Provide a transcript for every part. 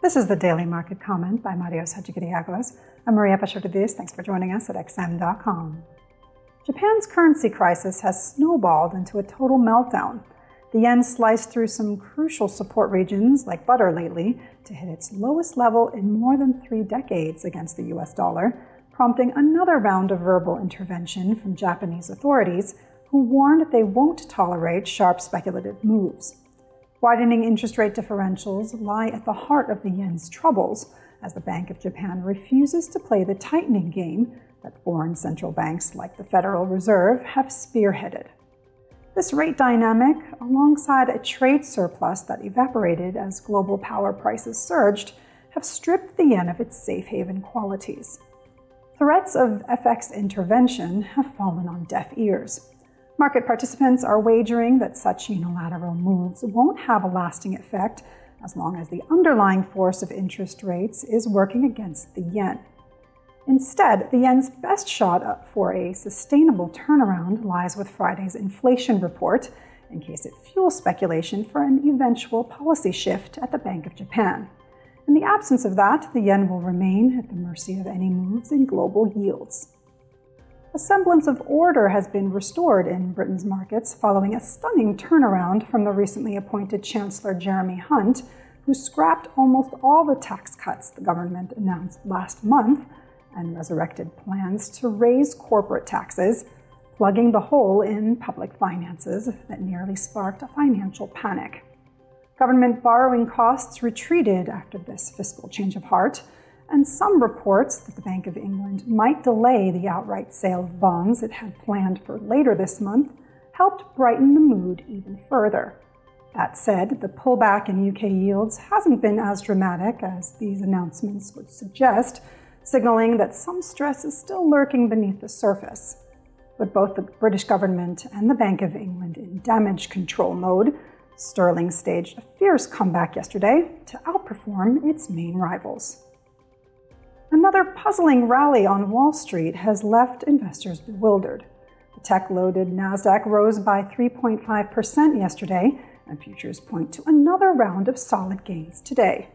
This is the Daily Market Comment by Marios Hadjikyriacos. I'm Maria Pachotidis. Thanks for joining us at xm.com. Japan's currency crisis has snowballed into a total meltdown. The yen sliced through some crucial support regions like butter lately to hit its lowest level in more than 3 decades against the US dollar, prompting another round of verbal intervention from Japanese authorities who warned they won't tolerate sharp speculative moves. Widening interest rate differentials lie at the heart of the yen's troubles, as the Bank of Japan refuses to play the tightening game that foreign central banks like the Federal Reserve have spearheaded. This rate dynamic, alongside a trade surplus that evaporated as global power prices surged, have stripped the yen of its safe haven qualities. Threats of FX intervention have fallen on deaf ears. Market participants are wagering that such unilateral moves won't have a lasting effect as long as the underlying force of interest rates is working against the yen. Instead, the yen's best shot for a sustainable turnaround lies with Friday's inflation report, in case it fuels speculation for an eventual policy shift at the Bank of Japan. In the absence of that, the yen will remain at the mercy of any moves in global yields. A semblance of order has been restored in Britain's markets following a stunning turnaround from the recently appointed Chancellor Jeremy Hunt, who scrapped almost all the tax cuts the government announced last month and resurrected plans to raise corporate taxes, plugging the hole in public finances that nearly sparked a financial panic. Government borrowing costs retreated after this fiscal change of heart, and some reports that the Bank of England might delay the outright sale of bonds it had planned for later this month helped brighten the mood even further. That said, the pullback in UK yields hasn't been as dramatic as these announcements would suggest, signaling that some stress is still lurking beneath the surface. With both the British government and the Bank of England in damage control mode, sterling staged a fierce comeback yesterday to outperform its main rivals. Another puzzling rally on Wall Street has left investors bewildered. The tech-loaded Nasdaq rose by 3.5% yesterday, and futures point to another round of solid gains today.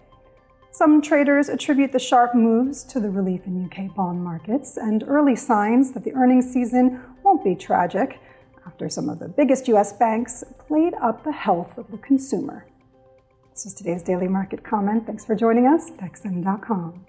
Some traders attribute the sharp moves to the relief in UK bond markets and early signs that the earnings season won't be tragic after some of the biggest US banks played up the health of the consumer. This is today's Daily Market Comment. Thanks for joining us at xm.com.